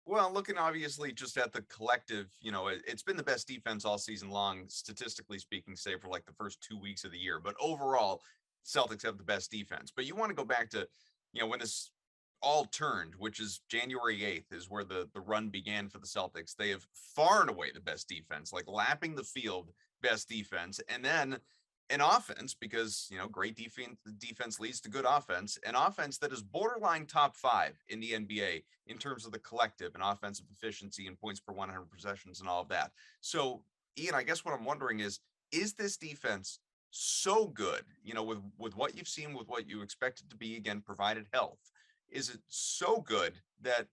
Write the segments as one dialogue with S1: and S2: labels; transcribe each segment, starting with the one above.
S1: Well, looking obviously just at the collective, it's been the best defense all season long, statistically speaking, save for like the first 2 weeks of the year. But overall, Celtics have the best defense. But you want to go back to, when this all turned, which is January 8th, is where the run began for the Celtics. They have far and away the best defense, like lapping the field, best defense. And then an offense, because great defense leads to good offense, an offense that is borderline top five in the NBA in terms of the collective and offensive efficiency and points per 100 possessions and all of that. So, Ian, I guess what I'm wondering is this defense so good, with what you've seen, with what you expect it to be, again, provided health, is it so good that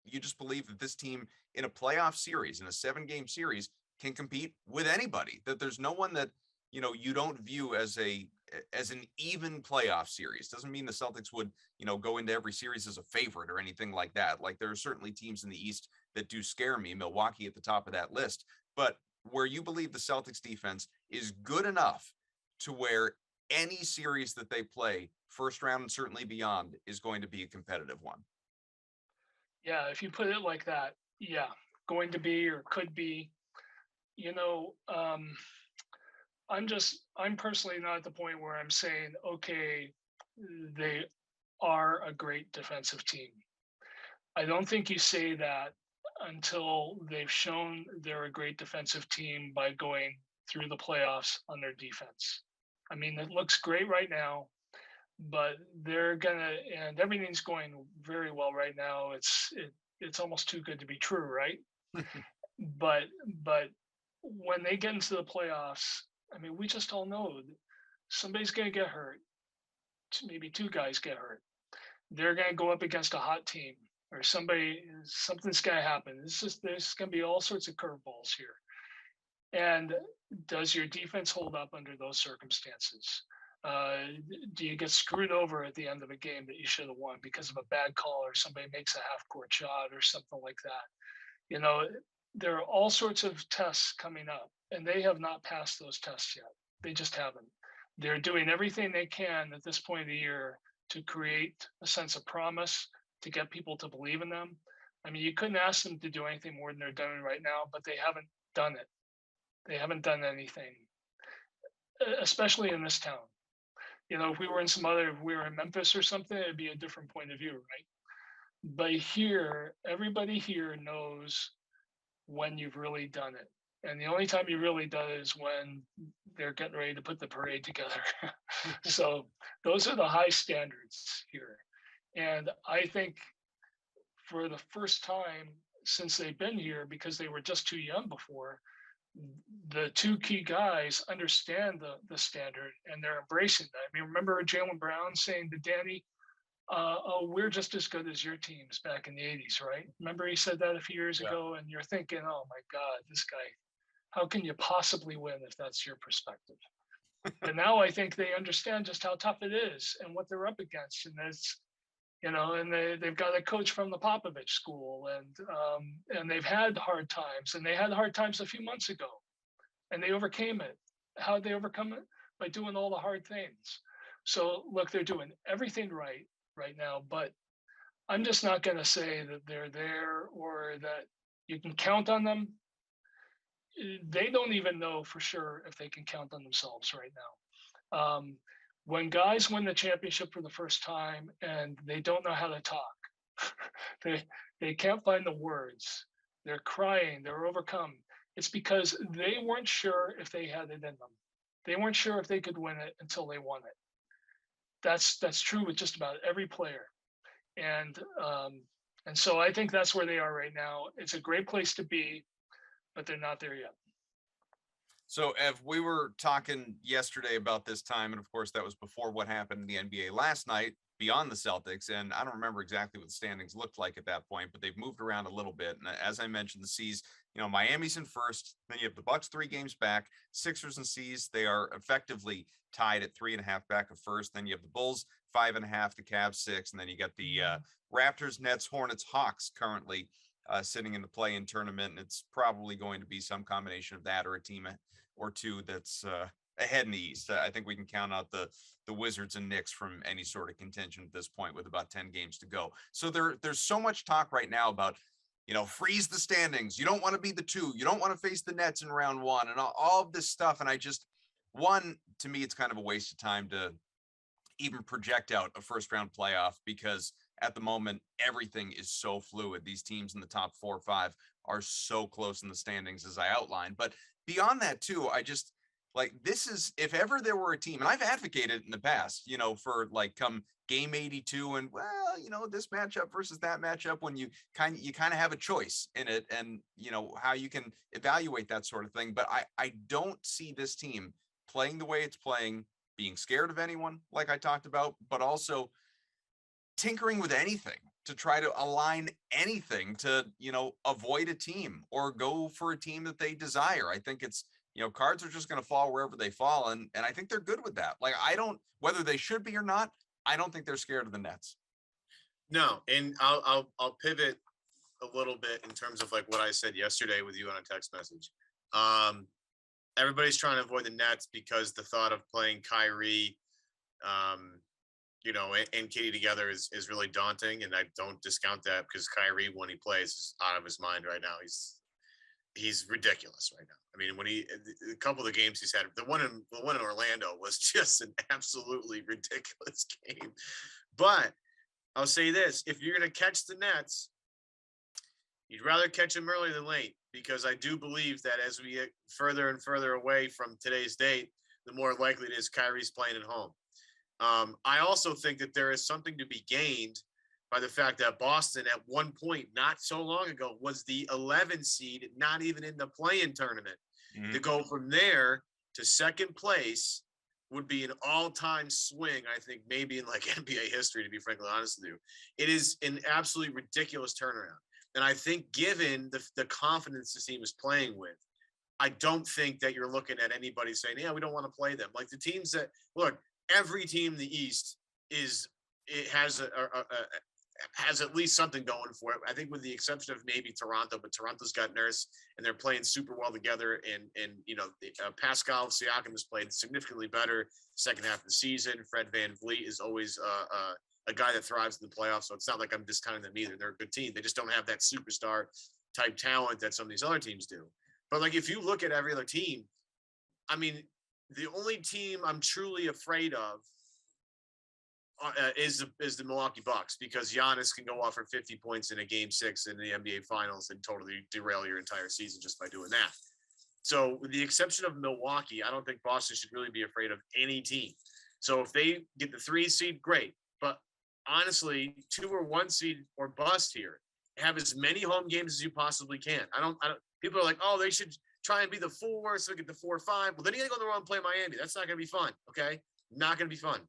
S1: you just believe that this team in a playoff series, in a 7-game series, can compete with anybody, that there's no one that you don't view as an even playoff series? Doesn't mean the Celtics would go into every series as a favorite or anything like that. Like, there are certainly teams in the East that do scare me, Milwaukee at the top of that list, but where you believe the Celtics defense is good enough to where any series that they play, first round and certainly beyond, is going to be a competitive one.
S2: Yeah, if you put it like that, yeah, going to be or could be, you know, um, I'm personally not at the point where I'm saying, okay, they are a great defensive team. I don't think you say that until they've shown they're a great defensive team by going through the playoffs on their defense. I mean, it looks great right now, but they're gonna, and everything's going very well right now. It's almost too good to be true, right? But but when they get into the playoffs, I mean, we just all know that somebody's gonna get hurt. Maybe two guys get hurt. They're gonna go up against a hot team, or something's gonna happen. There's gonna be all sorts of curveballs here. And does your defense hold up under those circumstances? Uh, do you get screwed over at the end of a game that you should have won because of a bad call, or somebody makes a half court shot or something like that? You know, there are all sorts of tests coming up, and they have not passed those tests yet. They just haven't. They're doing everything they can at this point of the year to create a sense of promise, to get people to believe in them. I mean, you couldn't ask them to do anything more than they're doing right now, but they haven't done it. They haven't done anything, especially in this town. If we were in if we were in Memphis or something, it'd be a different point of view, right? But here, everybody here knows when you've really done it. And the only time you really done it is when they're getting ready to put the parade together. So those are the high standards here. And I think for the first time since they've been here, because they were just too young before, the two key guys understand the standard and they're embracing that. I mean, remember Jaylen Brown saying to Danny, "Oh, we're just as good as your teams back in the '80s, right?" Remember he said that a few years
S1: Yeah.
S2: ago, and you're thinking, "Oh my God, this guy, how can you possibly win if that's your perspective?" But now I think they understand just how tough it is and what they're up against, and and they've got a coach from the Popovich school, and they've had hard times, and they had hard times a few months ago, and they overcame it. How did they overcome it? By doing all the hard things. So look, they're doing everything right now, but I'm just not going to say that they're there or that you can count on them. They don't even know for sure if they can count on themselves right now. When guys win the championship for the first time and they don't know how to talk, they they can't find the words. They're crying. They're overcome. It's because they weren't sure if they had it in them. They weren't sure if they could win it until they won it. That's true with just about every player, and and so I think that's where they are right now. It's a great place to be, but they're not there yet.
S1: So, Ev, we were talking yesterday about this time, and of course, that was before what happened in the NBA last night beyond the Celtics. And I don't remember exactly what the standings looked like at that point, but they've moved around a little bit. And as I mentioned, the C's, Miami's in first. Then you have the Bucks 3 games back, Sixers and C's. They are effectively tied at 3.5 back of first. Then you have the Bulls 5.5, the Cavs 6, and then you got the Raptors, Nets, Hornets, Hawks currently sitting in the play-in tournament. And it's probably going to be some combination of that or a team or two that's ahead in the East. I think we can count out the Wizards and Knicks from any sort of contention at this point with about 10 games to go. So there's so much talk right now about freeze the standings. You don't want to be the 2. You don't want to face the Nets in round 1 and all of this stuff. And to me, it's kind of a waste of time to even project out a first round playoff, because at the moment, everything is so fluid. These teams in the top 4 or 5 are so close in the standings, as I outlined. But beyond that too, I just this is, if ever there were a team, and I've advocated in the past, for come game 82 and this matchup versus that matchup, when you kind of have a choice in it, and how you can evaluate that sort of thing. But I don't see this team playing the way it's playing, being scared of anyone, like I talked about, but also tinkering with anything to try to align anything to, avoid a team or go for a team that they desire. I think it's, cards are just going to fall wherever they fall. And I think they're good with that. Whether they should be or not, I don't think they're scared of the Nets.
S3: No. And I'll pivot a little bit in terms of what I said yesterday with you on a text message. Everybody's trying to avoid the Nets because the thought of playing Kyrie, and Katie together is really daunting. And I don't discount that, because Kyrie, when he plays, is out of his mind right now. He's ridiculous right now. I mean, when a couple of the games he's had, the one in Orlando was just an absolutely ridiculous game. But I'll say this: if you're going to catch the Nets, you'd rather catch them early than late, because I do believe that as we get further and further away from today's date, the more likely it is Kyrie's playing at home. I also think that there is something to be gained by the fact that Boston at one point not so long ago was the 11 seed, not even in the play-in tournament. Mm-hmm. To go from there to second place would be an all-time swing, I think, maybe in NBA history, to be frankly honest with you. It is an absolutely ridiculous turnaround. And I think, given the confidence this team is playing with, I don't think that you're looking at anybody saying, yeah, we don't want to play them. The teams that, look, every team in the East has at least something going for it. I think, with the exception of maybe Toronto, but Toronto's got Nurse and they're playing super well together. And Pascal Siakam has played significantly better second half of the season. Fred VanVleet is always a guy that thrives in the playoffs. So it's not like I'm discounting them either. They're a good team. They just don't have that superstar type talent that some of these other teams do. But if you look at every other team, I mean, the only team I'm truly afraid of is the Milwaukee Bucks, because Giannis can go off for 50 points in a game 6 in the NBA Finals and totally derail your entire season just by doing that. So, with the exception of Milwaukee, I don't think Boston should really be afraid of any team. So if they get the 3 seed, great. But honestly, 2 or 1 seed or bust here. Have as many home games as you possibly can. I don't. People are like, oh, they should try and be the 4, so get the 4 or 5. Well, then you got to go on the road and play Miami. That's not going to be fun. Okay, not going to be fun.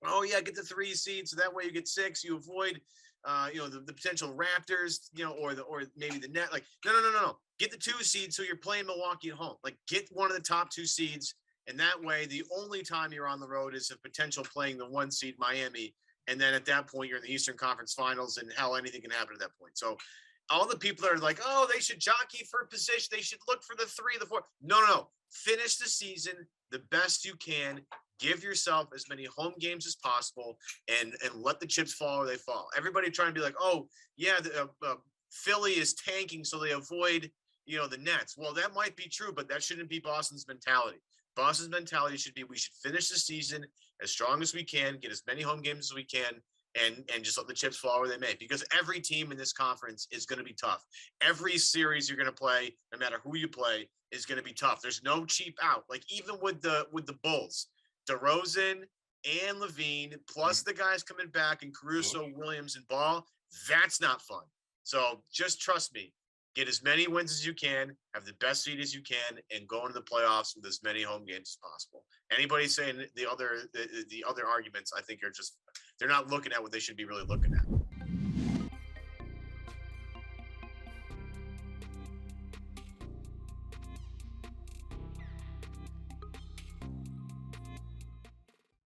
S3: Oh yeah, get the 3 seed, so that way you get 6. You avoid, the potential Raptors, or maybe the Net. No. Get the 2 seed, so you're playing Milwaukee at home. Get one of the top 2 seeds, and that way the only time you're on the road is a potential playing the 1 seed Miami, and then at that point you're in the Eastern Conference Finals, and hell, anything can happen at that point. So, all the people that are like, oh, they should jockey for position, they should look for the 3, the 4. No. Finish the season the best you can. Give yourself as many home games as possible, and let the chips fall where they fall. Everybody trying to be like, oh, yeah, Philly is tanking, so they avoid, the Nets. Well, that might be true, but that shouldn't be Boston's mentality. Boston's mentality should be, we should finish the season as strong as we can, get as many home games as we can, and just let the chips fall where they may. Because every team in this conference is going to be tough. Every series you're going to play, no matter who you play, is going to be tough. There's no cheap out. Even with the Bulls, DeRozan and Levine, plus the guys coming back, and Caruso, Williams, and Ball, that's not fun. So just trust me. Get as many wins as you can, have the best seed as you can, and go into the playoffs with as many home games as possible. Anybody saying the other arguments, I think, are just, they're not looking at what they should be really looking at.